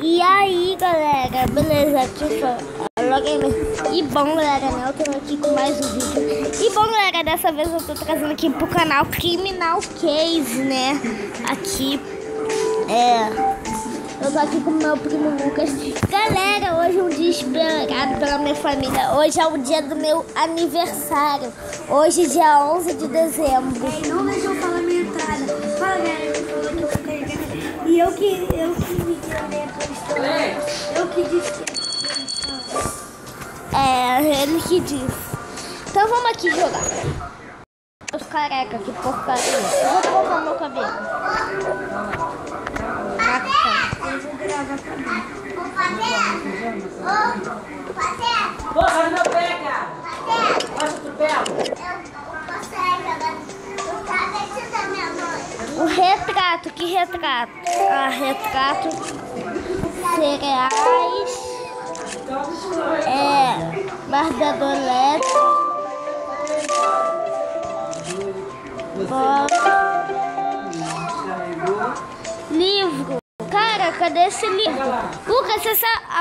E aí, galera, beleza? Aqui foi logo. E bom, galera, né? Eu tô aqui com mais um vídeo. E bom, galera, dessa vez eu tô trazendo aqui pro canal Criminal Case, né? Aqui, eu tô aqui com o meu primo Lucas. Galera, hoje é um dia esperado pela minha família. Hoje é o dia do meu aniversário. Hoje, dia 11 de dezembro. Não deixou falar minha entrada. Fala, galera, ele falou que eu vou carregar. E eu que me tirei a história. Eu que disse que ele que disse. Então vamos aqui jogar. Os careca, que porcaria. Eu vou colocar meu cabelo. Porra, meu pé, cara! Mostra o pé! O retrato, que retrato? Retrato, cereais, barbador elétrico, livro. Cara, cadê esse livro? Lucas,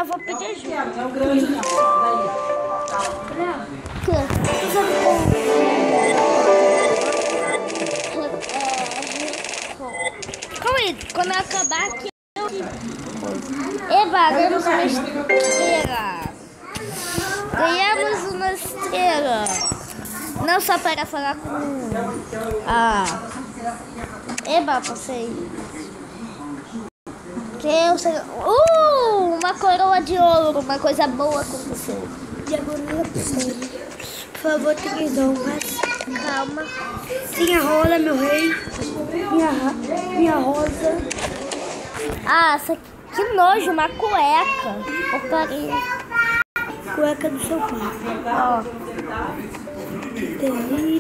vou pedir ajuda. É um grande não. Calma aí, quando eu acabar aqui, ganhamos uma estrela. Ganhamos uma estrela. Não só para falar com passei. Uma coroa de ouro, uma coisa boa aconteceu. diagonal possível. Por favor, Tiguizão, mas calma. Minha rola, meu rei. Minha rosa. Essa aqui, que nojo, uma cueca. Porcaria. Cueca do seu pai. Ó.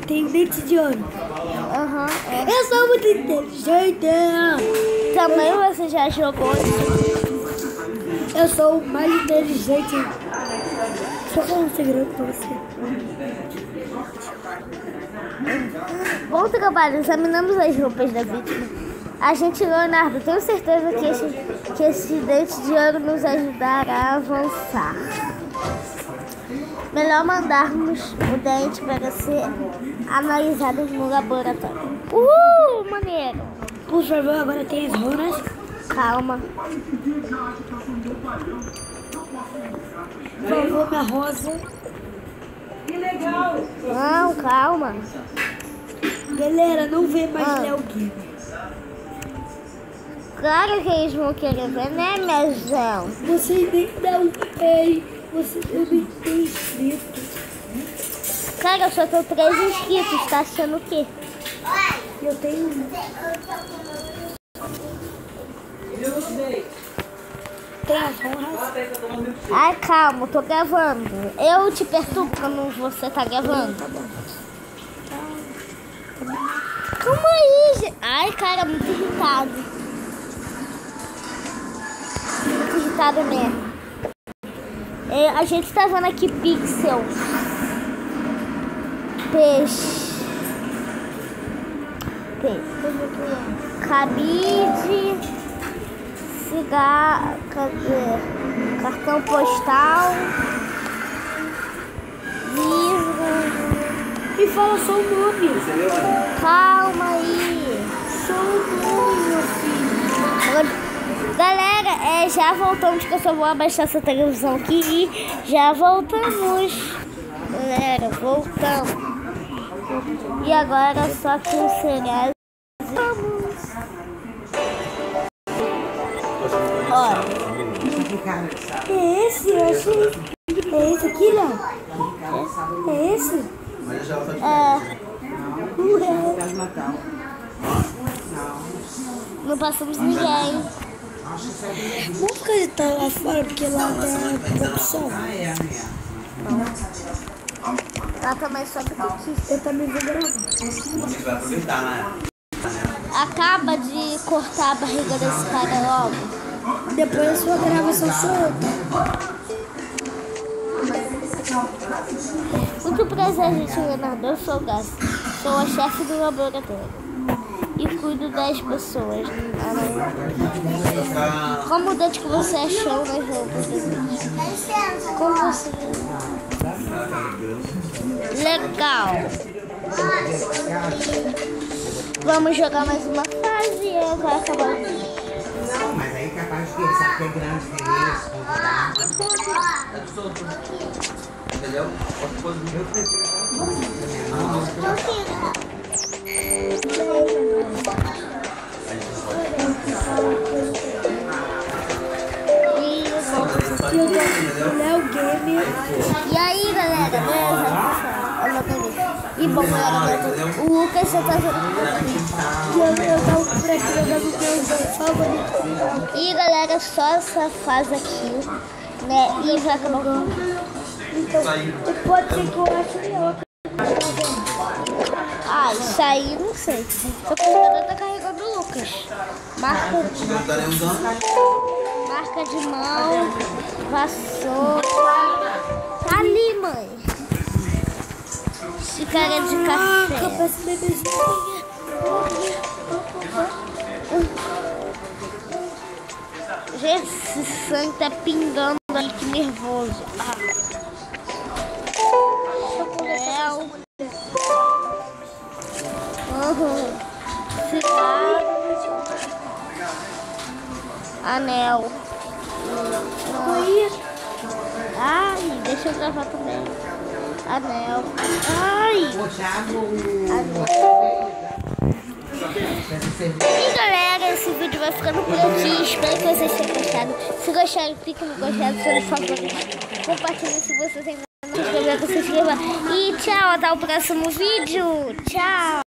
Tem dente de ouro. Eu sou muito inteligente. Também você já jogou isso? Eu sou o mais inteligente. Só falar um segredo pra você. Bom trabalho, examinamos as roupas da vítima. Agente Leonardo, tenho certeza que esse dente de ouro nos ajudará a avançar. Melhor mandarmos o dente para ser analisado no laboratório. Maneiro! Por favor, agora tem as runas. Calma. Por favor, minha rosa. Que legal! Não, calma. Galera, não vê mais Léo Gamer. Claro que eles vão querer ver, né, Mezão? Você nem não tem. Você nem tem inscrito. Cara, eu só tô 3 inscritos, tá achando o quê? Eu tenho um. Tem as runas. Ai, calma, tô gravando. Eu te perturbo quando você tá gravando. Calma aí, gente. Ai, cara, muito irritado. Muito irritado mesmo. A gente tá vendo aqui pixel. Peixe. Cabide. Cigarro. Cadê? Cartão postal. Livro. E fala só o nome. Calma aí. Só o nome, meu filho. Galera, já voltamos, que eu só vou abaixar essa televisão aqui e já voltamos. Galera, voltamos. E agora só que o cereais. Vamos. Olha. É esse, eu achei. É esse aqui, Léo? É esse? Não passamos ninguém. Vamos ficar lá fora, porque lá é pouco sol. Lá também sobe aqui. Eu também vou gravar. Você vai aproveitar, né? Acaba de cortar a barriga desse cara logo. Depois a sua gravação sou eu. Muito prazer, gente. Leonardo, eu sou o Gás. Sou a chefe do laboratório. E cuido das pessoas. Qual mudante que você achou nas roupas? Como você... Legal. Vamos jogar mais uma fase e eu vou acabar. Não, mas aí capaz de que ele sabe que é grande, Entendeu? E aí, galera, beleza? E bom, galera, o Lucas já tá jogando. E galera, só essa fase aqui, né? E vai acabar com... Então, pode ser que eu ache melhor. Ah, isso aí não sei. Seu computador tá carregando o Lucas. Marca de mão, vassoura. Tá ali, mãe. Xícara de café. Gente, esse sangue tá pingando ali, que nervoso. Anel. Ai, deixa eu gravar também. Anel. Ai. E galera, esse vídeo vai ficando por aqui. Espero que vocês tenham gostado. Se gostaram, clique no gostado, por favor. Compartilhe se vocês ainda não se inscreveram, se inscreva. E tchau, até o próximo vídeo. Tchau.